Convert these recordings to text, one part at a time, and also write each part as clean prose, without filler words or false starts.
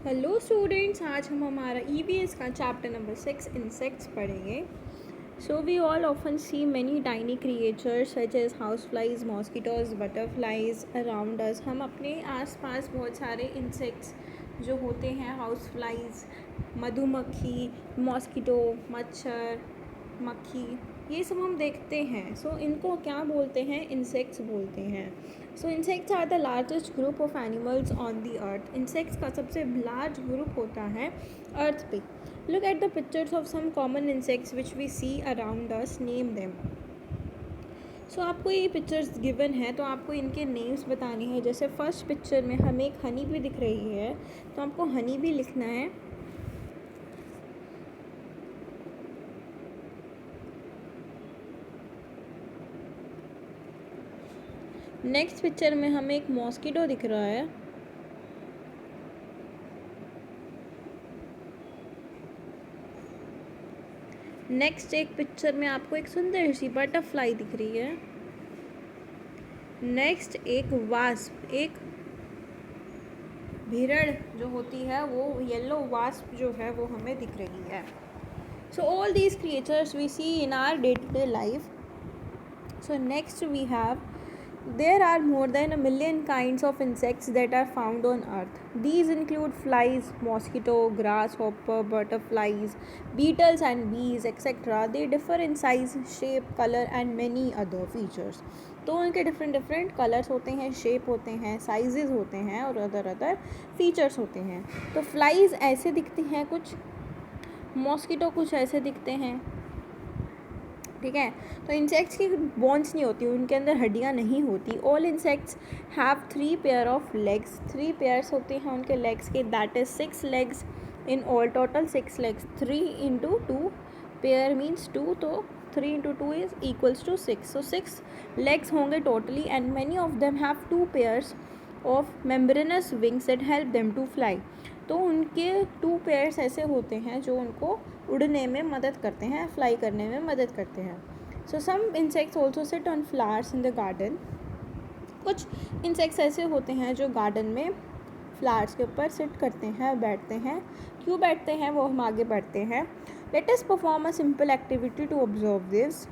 Hello students, आज हम हमारा ईवीएस का चैप्टर नंबर 6 इंसेक्ट्स पढ़ेंगे. So we all often see many tiny creatures such as house flies, mosquitoes, butterflies around us. हम अपने आसपास बहुत सारे इंसेक्ट्स जो होते हैं, हाउस फ्लाइज, मधुमक्खी, मॉस्किटो, मच्छर, मक्खी, ये सब हम देखते हैं. सो इनको क्या बोलते हैं? इंसेक्ट्स बोलते हैं. So insects are the largest group of animals on the earth. Insects का सबसे लार्ज ग्रुप होता है अर्थ पे. Look at the pictures of some common insects which we see around us. Name them. So आपको ये pictures given है तो आपको इनके नेम्स बताने हैं. जैसे फर्स्ट पिक्चर में हमें एक हनी भी दिख रही है तो आपको हनी भी लिखना है. नेक्स्ट पिक्चर में हमें एक मॉस्किटो दिख रहा है. नेक्स्ट एक पिक्चर में आपको एक सुंदर सी बटरफ्लाई दिख रही है. नेक्स्ट एक वास्प, एक भीड़ड़ जो होती है वो येलो वास्प जो है वो हमें दिख रही है. So all these creatures we see in our day to day life. So next we have there are more than 1 million kinds of insects that are found on earth. These include flies, mosquito, grasshopper, butterflies, beetles and bees, etc. They differ in size, shape, color and many other features. तो उनके different colours होते हैं, shape होते हैं, sizes होते हैं और other features होते हैं. तो फ्लाइज ऐसे दिखती हैं कुछ, मॉस्किटो कुछ ऐसे दिखते हैं. ठीक है. तो इंसेक्ट्स की बोन्स नहीं होती, उनके अंदर हड्डियाँ नहीं होती. All insects have 3 pair of legs. 3 pairs होते हैं उनके लेग्स के. That is 6 legs in all. Total 6 legs. 3 into 2 pair means 2. तो 3 into 2 is equals to 6. So 6 legs होंगे totally. And many of them have 2 pairs of membranous wings that help them to fly. तो उनके 2 pairs ऐसे होते हैं जो उनको उड़ने में मदद करते हैं, फ्लाई करने में मदद करते हैं. So some insects also sit on flowers in the garden. कुछ इंसेक्ट्स ऐसे होते हैं जो गार्डन में फ्लावर्स के ऊपर सिट करते हैं, बैठते हैं. क्यों बैठते हैं वो हम आगे बढ़ते हैं. Let us perform a simple activity to observe this.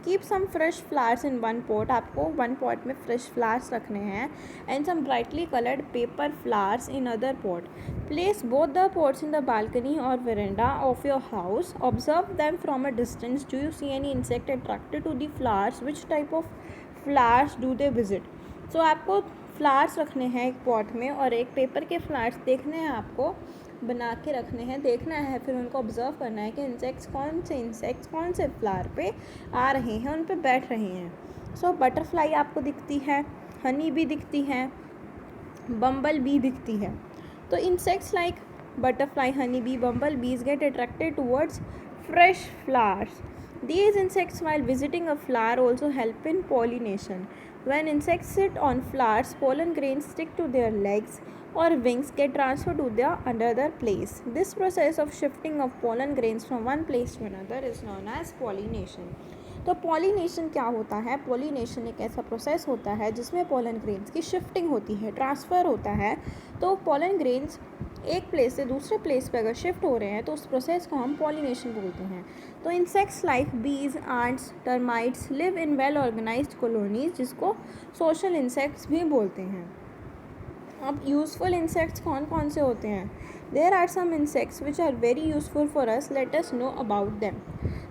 Keep some fresh flowers in one pot. आपको वन पॉट में फ्रेश फ्लावर्स रखने हैं. And some brightly coloured paper flowers in other pot. Place both the pots in the balcony और verandah of your house. Observe them from a distance. Do you see any insect attracted to the flowers. Which type of flowers do they visit. सो आपको flowers रखने हैं एक pot में और एक paper के flowers देखने हैं, आपको बना के रखने हैं, देखना है, फिर उनको ऑब्जर्व करना है कि इंसेक्ट्स कौन से फ्लावर पे आ रहे हैं, उन पे बैठ रहे हैं. सो बटरफ्लाई आपको दिखती है, हनी भी दिखती है, बम्बल बी दिखती है. तो insects like butterfly, honey bee, bumble bees get attracted towards fresh flowers. These insects while visiting a flower also help in pollination. When insects sit on flowers, pollen grains stick to their legs or wings get transferred to the another place. This process of shifting of pollen grains from one place to another is known as pollination. तो pollination क्या होता है? Pollination एक ऐसा process होता है जिसमें pollen grains की शिफ्टिंग होती है, ट्रांसफ़र होता है. तो पोलन ग्रेन्स एक प्लेस से दूसरे प्लेस पे अगर शिफ्ट हो रहे हैं तो उस प्रोसेस को हम पॉलिनेशन बोलते हैं. तो insects like bees, ants, termites live in well organised colonies, जिसको सोशल इंसेक्ट्स भी बोलते हैं. अब यूज़फुल इंसेक्ट्स कौन कौन से होते हैं? There are some insects which are very useful for us. Let us know about them.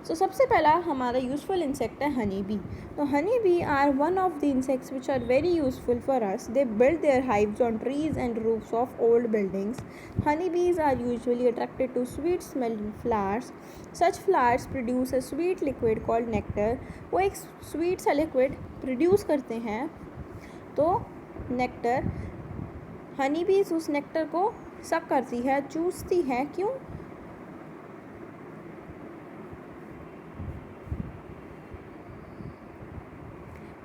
So सबसे पहला हमारा यूज़फुल इंसेक्ट है हनी बी. तो honey bee are one of the insects which are very useful for us. They build their hives on trees and roofs of old buildings. Honey bees are usually attracted to sweet smelling flowers. Such flowers produce a sweet liquid called nectar. वो एक sweet सा liquid produce करते हैं, तो nectar. Honey बीज उस nectar को सक करती है, चूसती है. क्यों?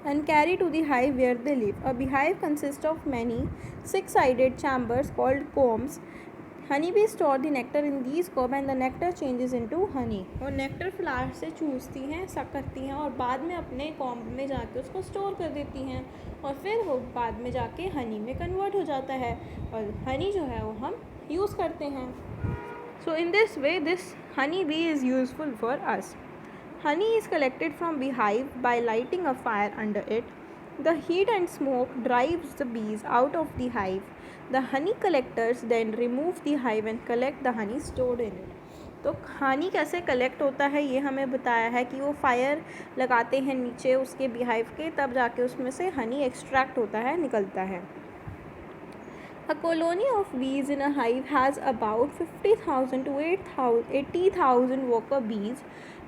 And carry to the hive where they live. A beehive consists of many 6-sided chambers called combs. Honeybees store the nectar in these combs and the nectar changes into honey. और nectar flower से चूसती हैं, सक करती हैं और बाद में अपने कॉम्ब में जाके उसको स्टोर कर देती हैं और फिर वो बाद में जाके हनी में कन्वर्ट हो जाता है और हनी जो है वो हम यूज़ करते हैं. So in this way, this honey bee is useful for us. Honey is collected from beehive by lighting a fire under it. The heat and smoke drives the bees out of the hive. The honey collectors then remove the hive and collect the honey stored in it. तो हनी कैसे collect होता है ये हमें बताया है कि वो फायर लगाते हैं नीचे उसके बीहाइव के, तब जाके उसमें से हनी एक्सट्रैक्ट होता है, निकलता है. A colony of bees in a hive has about 50,000 to 80,000 worker bees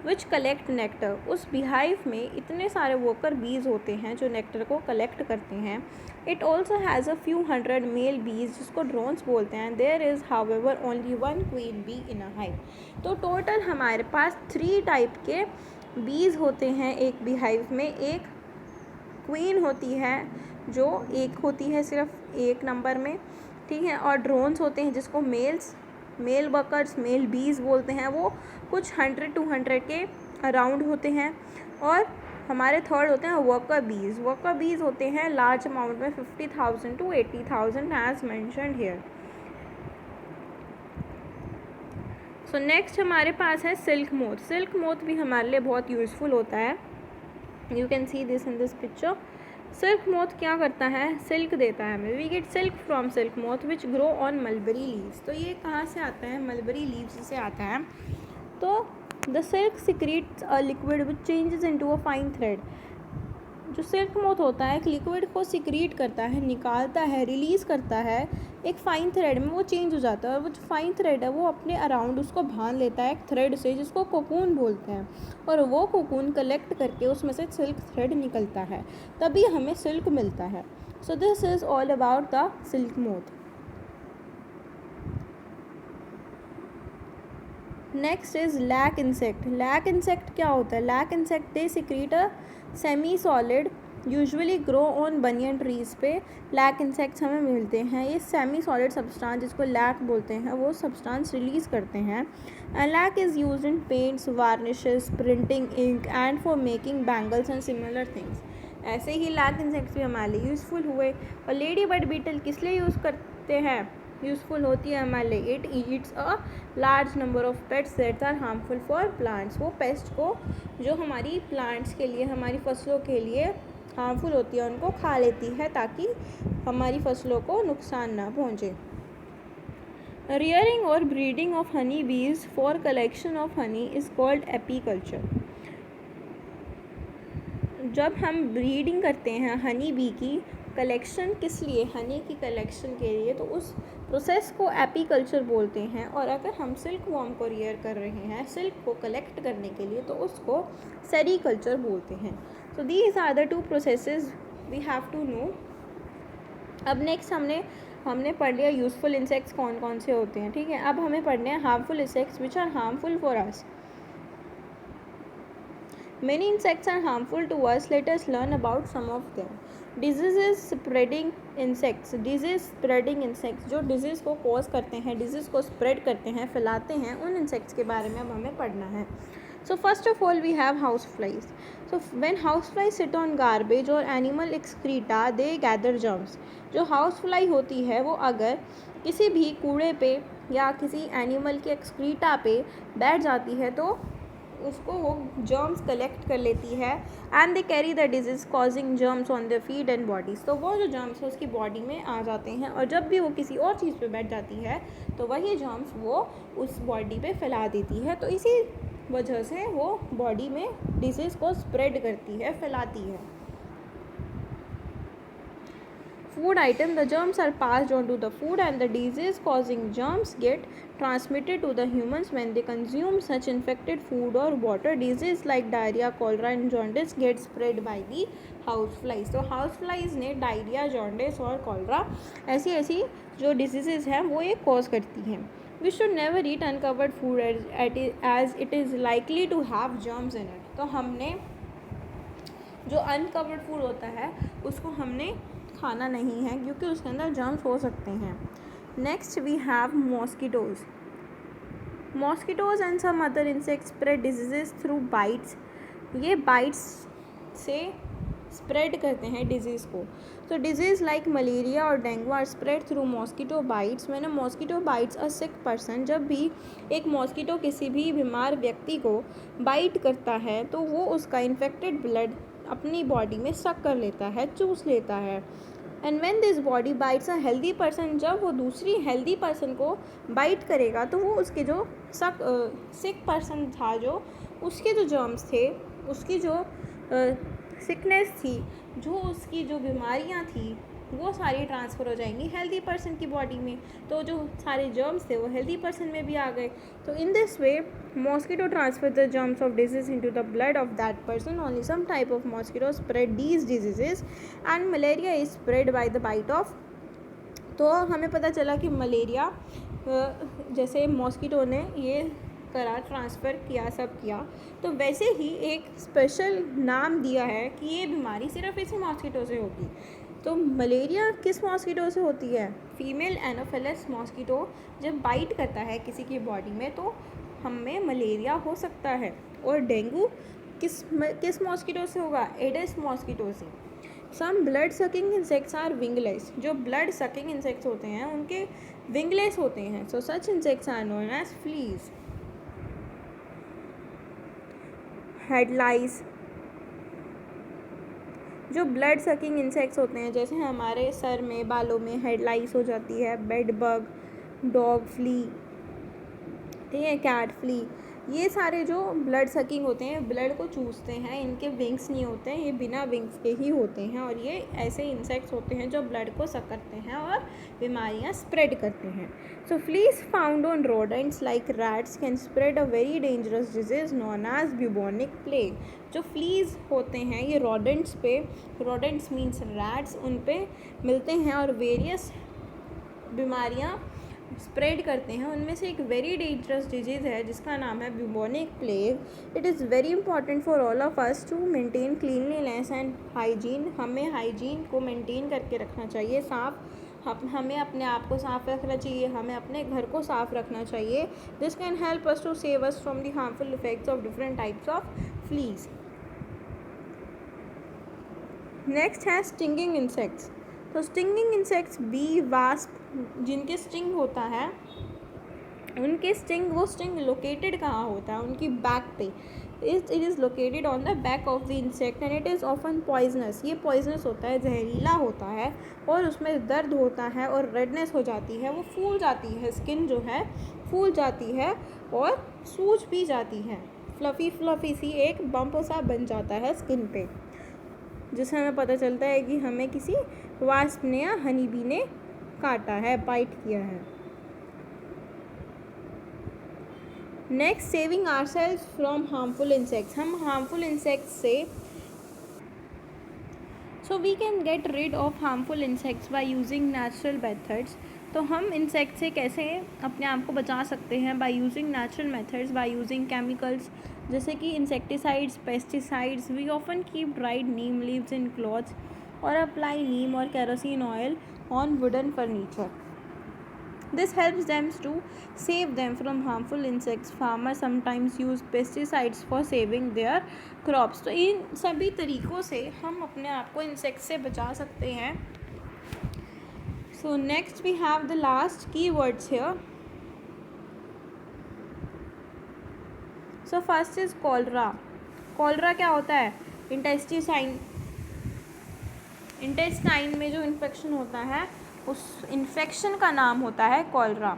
which collect nectar. उस beehive में इतने सारे worker bees होते हैं जो nectar को collect करते हैं. It also has a few hundred male bees जिसको drones बोलते हैं. There is however only one queen bee in a hive. तो total हमारे पास 3 type के bees होते हैं एक beehive में. एक क्वीन होती है जो एक होती है सिर्फ एक नंबर में, ठीक है, और ड्रोन्स होते हैं जिसको मेल वर्कर्स मेल बीज बोलते हैं, वो कुछ 100-200 के अराउंड होते हैं. और हमारे थर्ड होते हैं वर्कर बीज होते हैं लार्ज अमाउंट में 50,000 to 80,000 as mentioned here. So next हमारे पास है सिल्क मोथ भी हमारे लिए बहुत यूज़फुल होता है. You can see this in this picture. Silk moth क्या करता है, सिल्क देता है हमें. We get silk from silk moth which grow on mulberry leaves. तो ये कहाँ से आता है, मलबरी लीव्स से आता है. तो the silk secretes a liquid which changes into a fine thread. जो सिल्क मोथ होता है एक लिक्विड को सिक्रीट करता है, निकालता है, रिलीज़ करता है एक फ़ाइन थ्रेड में, वो चेंज हो जाता है. और वो जो फाइन थ्रेड है वो अपने अराउंड उसको बांध लेता है एक थ्रेड से जिसको कोकून बोलते हैं. और वो कोकून कलेक्ट करके उसमें से सिल्क थ्रेड निकलता है, तभी हमें सिल्क मिलता है. So this is all about the silk moth. Next is lac insect क्या होता है. Lac insect they secrete a semi solid usually grow on banyan trees पे लैक इंसेक्ट्स हमें मिलते हैं. ये सेमी सॉलिड सब्सटेंस जिसको लैक बोलते हैं वो सब्सटेंस रिलीज़ करते हैं. And lac is used in paints, varnishes, printing, ink and for making bangles and similar things. ऐसे ही लैक इंसेक्ट्स भी हमारे लिए यूज़फुल हुए. और लेडी बर्ड बीटल किस लिए यूज़ करते हैं, यूज़फुल होती है हमारे लिए. It eats a large number of pests that are harmful for plants. वो पेस्ट को जो हमारी प्लांट्स के लिए, हमारी फसलों के लिए हार्मफुल होती है उनको खा लेती है ताकि हमारी फसलों को नुकसान ना पहुँचे. रियरिंग और ब्रीडिंग ऑफ हनी बीज for collection of honey is called apiculture. जब हम ब्रीडिंग करते हैं हनी बी की कलेक्शन, किस लिए, हनी की कलेक्शन के लिए, तो उस प्रोसेस को एपीकल्चर बोलते हैं. और अगर हम सिल्क वॉर्म को रियर कर रहे हैं सिल्क को कलेक्ट करने के लिए तो उसको सेरीकल्चर बोलते हैं. So these are the 2 processes we have to know. अब नेक्स्ट हमने पढ़ लिया यूज़फुल इंसेक्ट्स कौन कौन से होते हैं, ठीक है. अब हमें पढ़ने हैं harmful insects which are harmful for us. Many insects are harmful to us. Let us learn about some of them. Disease spreading insects. जो डिजीज़ को कॉज करते हैं, डिजीज़ को स्प्रेड करते हैं, फैलाते हैं, उन इंसेक्ट्स के बारे में अब हमें पढ़ना है. So first of all we have house flies. So when house flies sit on garbage or animal excreta, they gather germs. जो हाउस फ्लाई होती है वो अगर किसी भी कूड़े पे या किसी एनिमल के एक्सक्रीटा पे बैठ जाती है तो उसको वो जर्म्स कलेक्ट कर लेती है. And they carry the disease causing germs on the feed and bodies. तो वो जो जर्म्स है उसकी बॉडी में आ जाते हैं और जब भी वो किसी और चीज़ पे बैठ जाती है तो वही जर्म्स वो उस बॉडी पे फैला देती है. तो इसी वजह से वो बॉडी में डिजीज़ को स्प्रेड करती है, फैलाती है. Food item, the germs are passed on to the food and the disease causing germs get transmitted to the humans when they consume such infected food or water. Disease like diarrhea, cholera and jaundice get spread by the house flies. तो house flies ने diarrhoea, jaundice और cholera ऐसी जो disease हैं वो ये cause करती हैं. We should never eat uncovered food as it is likely to have germs in it. तो हमने जो अनकवर्ड फूड होता है उसको हमने खाना नहीं है क्योंकि उसके अंदर जर्म्स हो सकते हैं. Next we have mosquitoes and some other insects spread diseases through bites. ये बाइट्स से स्प्रेड करते हैं डिजीज़ को। तो डिजीज़ लाइक मलेरिया और dengue are spread through mosquito bites. मैंने mosquito bites a sick person, जब भी एक मॉस्किटो किसी भी बीमार व्यक्ति को बाइट करता है तो वो उसका इन्फेक्टेड ब्लड अपनी बॉडी में सक कर लेता है, चूस लेता है। And when this body bytes a healthy person, जब वो दूसरी हेल्दी पर्सन को बाइट करेगा तो वो उसके जो सिक पर्सन था, जो उसके जो जर्म्स थे, उसकी जो सिकनेस थी, जो उसकी जो बीमारियां थी, वो सारी ट्रांसफ़र हो जाएंगी हेल्दी पर्सन की बॉडी में। तो जो सारे जर्म्स थे वो हेल्दी पर्सन में भी आ गए। तो in this way mosquito transfer the germs of disease into the blood of that person. Only some type of mosquito spread these diseases and malaria is spread by the bite of. तो हमें पता चला कि malaria जैसे mosquito ने ये करा, transfer किया, सब किया, तो वैसे ही एक स्पेशल नाम दिया है कि ये बीमारी सिर्फ इसी मॉस्किटो से होगी। तो मलेरिया किस मॉस्किटो से होती है? फीमेल एनोफिलस मॉस्किटो जब बाइट करता है किसी की बॉडी में तो हमें मलेरिया हो सकता है। और डेंगू किस मॉस्किटो से होगा? एडिस मॉस्किटो से। Some blood sucking insects are wingless. जो ब्लड सकिंग इंसेक्ट्स होते हैं उनके विंगलेस होते हैं। So such insects are known as fleas. Head lice, जो ब्लड सकिंग इंसेक्ट्स होते हैं, जैसे हमारे सर में, बालों में हेडलाइस हो जाती है, बेड बग, डॉग फ्ली, ठीक है, कैट फ्ली, ये सारे जो ब्लड सकिंग होते हैं, ब्लड को चूसते हैं, इनके विंग्स नहीं होते हैं, ये बिना विंग्स के ही होते हैं और ये ऐसे इंसेक्ट्स होते हैं जो ब्लड को सक करते हैं और बीमारियां स्प्रेड करते हैं। So fleas found on rodents like rats can spread a very dangerous disease known as bubonic plague. जो फ्लीज होते हैं ये रोडेंट्स पे, रोडेंट्स मीन्स रैट्स, उन पे मिलते हैं और वेरियस बीमारियां स्प्रेड करते हैं। उनमें से एक वेरी डेंजरस डिजीज़ है जिसका नाम है bubonic plague. It is very important for all of us to maintain cleanliness and hygiene. हमें हाइजीन को मेंटेन करके रखना चाहिए, हमें अपने आप को साफ़ रखना चाहिए, हमें अपने घर को साफ़ रखना चाहिए। This can help us to save us from the harmful effects of different types of fleas. Next है स्टिंगिंग इंसेक्ट्स। तो स्टिंगिंग इंसेक्ट्स बी, वास्प, जिनके स्टिंग होता है, उनके स्टिंग लोकेटेड कहाँ होता है? उनकी बैक पे। It is located on the back of the insect and it is often poisonous. ये पॉइजनस होता है, जहरीला होता है और उसमें दर्द होता है और रेडनेस हो जाती है, वो फूल जाती है, स्किन जो है फूल जाती है और सूज भी जाती है, फ्लफ़ी सी एक बम्प सा बन जाता है स्किन पे, जिससे हमें पता चलता है कि हमें किसी वास्प ने या हनी बी ने काटा है, बाइट किया है। Next, saving ourselves from harmful insects. हम हार्मफुल इंसेक्ट्स से, so we can get rid of harmful insects by using natural methods. तो हम इंसेक्ट से कैसे अपने आप को बचा सकते हैं? By using natural methods, by using chemicals जैसे कि insecticides, pesticides. We often keep dried neem leaves in clothes और अप्लाई नीम और kerosene oil on wooden furniture. This helps them to save them from harmful insects. Farmers sometimes use pesticides for saving their crops. तो इन सभी तरीक़ों से हम अपने आप को इंसेक्ट से बचा सकते हैं। So next we have the last keywords here. So first is cholera. Cholera क्या होता है? इंटेस्टाइन में जो इन्फेक्शन होता है उस इन्फेक्शन का नाम होता है cholera.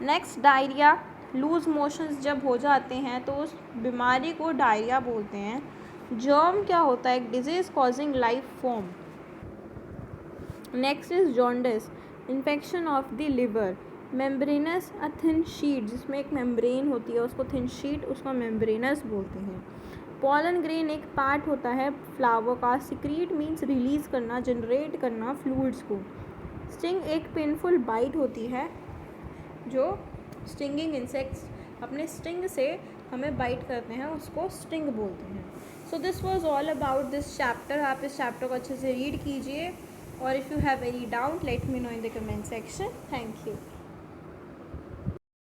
Next, diarrhoea. Loose motions जब हो जाते हैं तो उस बीमारी को डायरिया बोलते हैं। जर्म क्या होता है? एक disease causing life form. Next is jaundice, infection of the liver. Membranes, a thin sheet, जिसमें एक मेम्ब्रेन होती है उसको थिन शीट, उसको मेम्ब्रेनस बोलते हैं। पॉलन ग्रेन एक पार्ट होता है फ्लावर का। सिक्रीट मीन्स रिलीज़ करना, जनरेट करना फ्लूइड्स को। स्टिंग एक पेनफुल बाइट होती है, जो स्टिंगिंग इंसेक्ट्स अपने स्टिंग से हमें बाइट करते हैं, उसको स्टिंग बोलते हैं। So this was all about this chapter. आप इस चैप्टर को अच्छे से रीड कीजिए और if you have any doubt let me know in the comment section. Thank you.